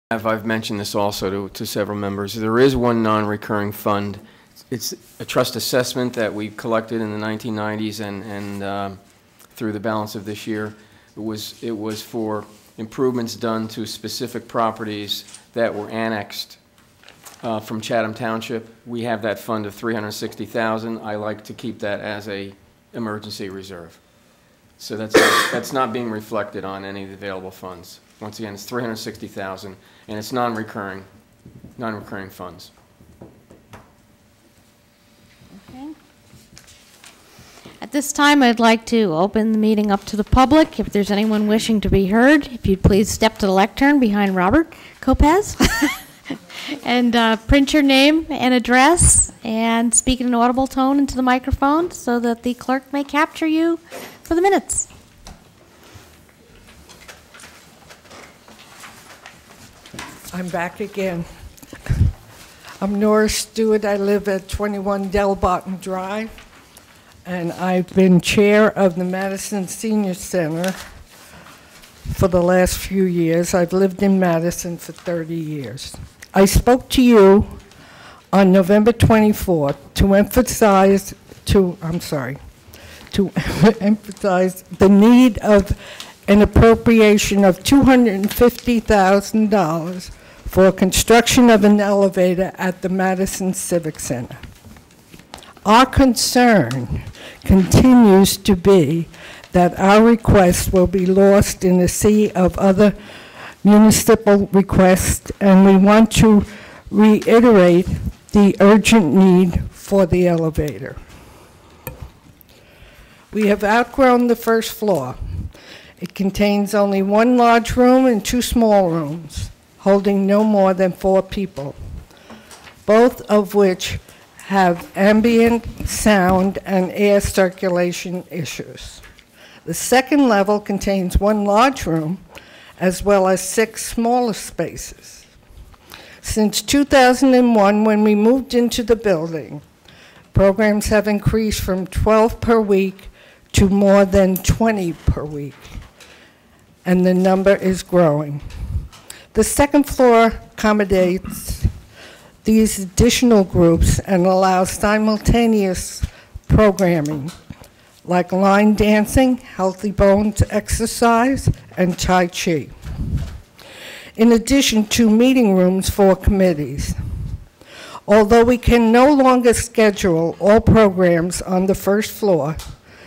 I've mentioned this also to several members. There is one non-recurring fund. It's a trust assessment that we collected in the 1990s and through the balance of this year. It was for improvements done to specific properties that were annexed from Chatham Township. We have that fund of $360,000. I like to keep that as a emergency reserve. So that's not being reflected on any of the available funds. Once again, it's $360,000, and it's non-recurring funds. Okay. At this time, I'd like to open the meeting up to the public. If there's anyone wishing to be heard, if you'd please step to the lectern behind Robert Kalafut and print your name and address and speak in an audible tone into the microphone so that the clerk may capture you for the minutes. I'm back again. I'm Nora Stuart. I live at 21 Del Barton Drive, and I've been chair of the Madison Senior Center for the last few years. I've lived in Madison for 30 years. I spoke to you on November 24th to emphasize the need of an appropriation of $250,000 for construction of an elevator at the Madison Civic Center. Our concern continues to be that our request will be lost in a sea of other municipal requests, and we want to reiterate the urgent need for the elevator. We have outgrown the first floor. It contains only one large room and two small rooms, holding no more than 4 people, both of which have ambient sound and air circulation issues. The second level contains one large room, as well as 6 smaller spaces. Since 2001, when we moved into the building, programs have increased from 12 per week to more than 20 per week, and the number is growing. The second floor accommodates these additional groups and allows simultaneous programming like line dancing, healthy bones exercise, and Tai Chi, in addition to meeting rooms for committees. Although we can no longer schedule all programs on the first floor,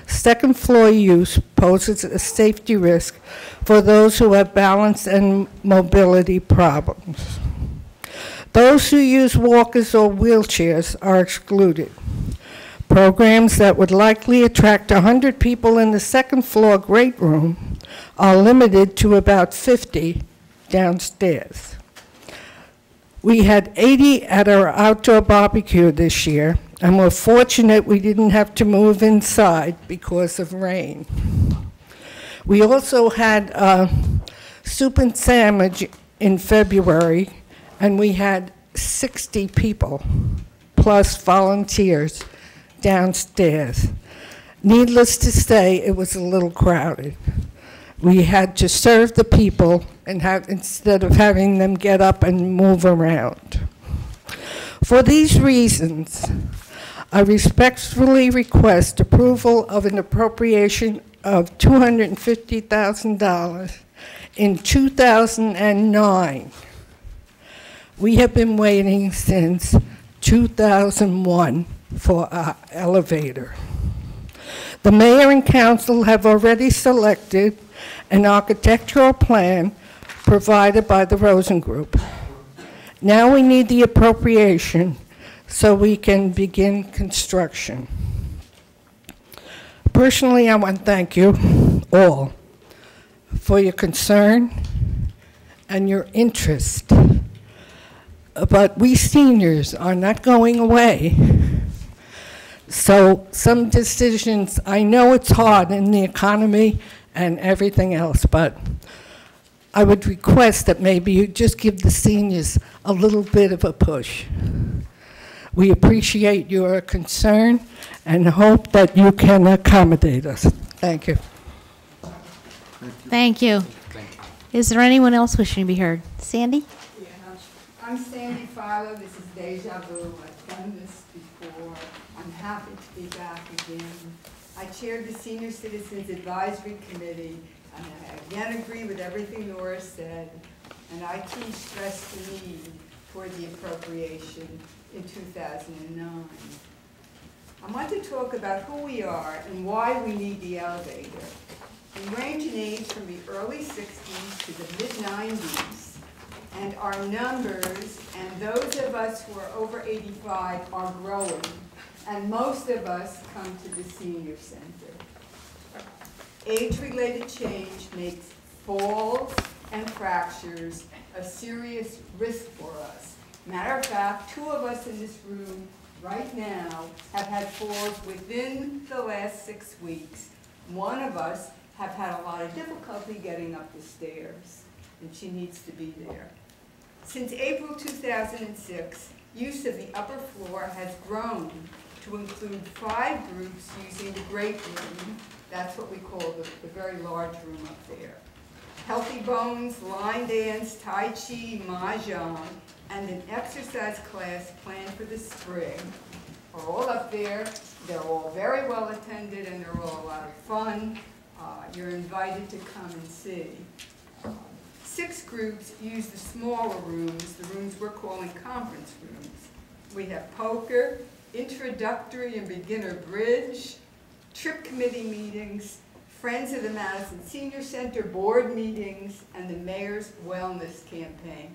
second floor use poses a safety risk for those who have balance and mobility problems. Those who use walkers or wheelchairs are excluded. Programs that would likely attract 100 people in the second floor great room are limited to about 50 downstairs. We had 80 at our outdoor barbecue this year, and we're fortunate we didn't have to move inside because of rain. We also had soup and sandwich in February, and we had 60 people plus volunteers downstairs. Needless to say, it was a little crowded. We had to serve the people and instead of having them get up and move around. For these reasons, I respectfully request approval of an appropriation of $250,000 in 2009. We have been waiting since 2001 for our elevator. The mayor and council have already selected an architectural plan provided by the Rosen Group. Now we need the appropriation so we can begin construction. Personally, I want to thank you all for your concern and your interest. But we seniors are not going away. So some decisions, I know it's hard in the economy and everything else, but I would request that maybe you just give the seniors a little bit of a push. We appreciate your concern and hope that you can accommodate us. Thank you. Thank you. Is there anyone else wishing to be heard? Sandy? I'm Sandy Philo. This is Deja Vu. I've done this before. I'm happy to be back again. I chaired the Senior Citizens Advisory Committee, and I again agree with everything Nora said, and I too stressed the need for the appropriation in 2009. I want to talk about who we are and why we need the elevator. We range in age from the early 60s to the mid-90s, and our numbers and those of us who are over 85 are growing, and most of us come to the senior center. Age-related change makes falls and fractures a serious risk for us. Matter of fact, 2 of us in this room right now have had falls within the last 6 weeks. One of us have had a lot of difficulty getting up the stairs, and she needs to be there. Since April 2006, use of the upper floor has grown to include 5 groups using the great room. That's what we call the very large room up there. Healthy Bones, line dance, Tai Chi, Mahjong, and an exercise class planned for the spring are all up there. They're all very well attended and they're all a lot of fun. You're invited to come and see. 6 groups use the smaller rooms, the rooms we're calling conference rooms. We have poker, introductory and beginner bridge, trip committee meetings, Friends of the Madison Senior Center board meetings, and the Mayor's Wellness Campaign.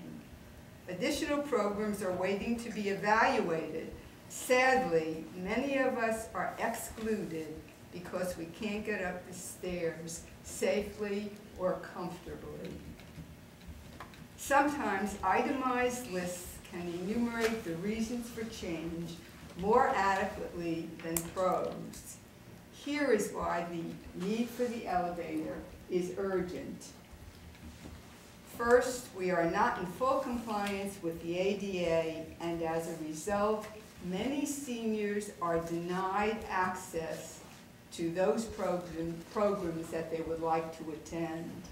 Additional programs are waiting to be evaluated. Sadly, many of us are excluded because we can't get up the stairs safely or comfortably. Sometimes itemized lists can enumerate the reasons for change more adequately than prose. Here is why the need for the elevator is urgent. First, we are not in full compliance with the ADA, and as a result, many seniors are denied access to those programs that they would like to attend.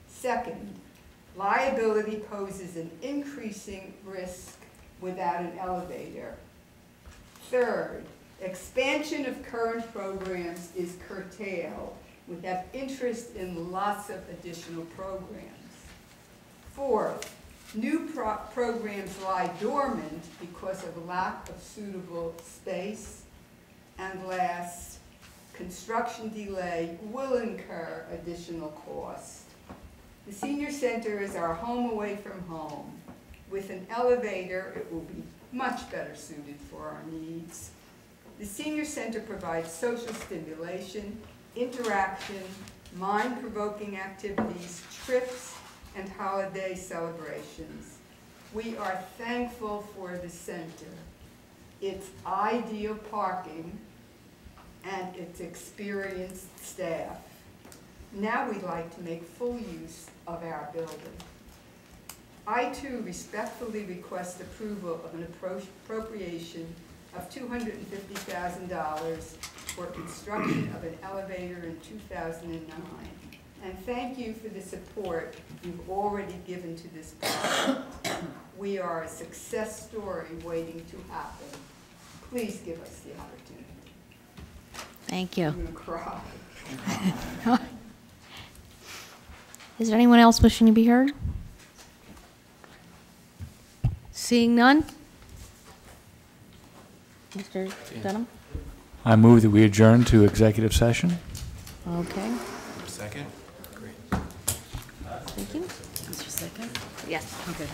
Second, liability poses an increasing risk without an elevator. Third, expansion of current programs is curtailed. We have interest in lots of additional programs. Fourth, new programs lie dormant because of lack of suitable space. And last, construction delay will incur additional cost. The senior center is our home away from home. With an elevator, it will be much better suited for our needs. The senior center provides social stimulation, interaction, mind-provoking activities, trips, and holiday celebrations. We are thankful for the center, its ideal parking, and its experienced staff. Now we'd like to make full use of our building. I too respectfully request approval of an appropriation of $250,000 for construction of an elevator in 2009. And thank you for the support you've already given to this project. We are a success story waiting to happen. Please give us the opportunity. Thank you. I'm going to cry. Is there anyone else wishing to be heard? Seeing none? Mr. Dunham? I move that we adjourn to executive session. Okay. Second? Great. Thank you. Is there a second? Yes. Okay.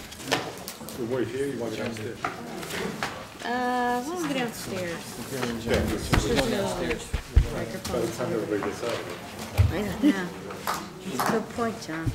We wait here, you want to go downstairs? Why don't we go downstairs? There's no microphones. Everybody gets out of it. Yeah. That's a good point, John.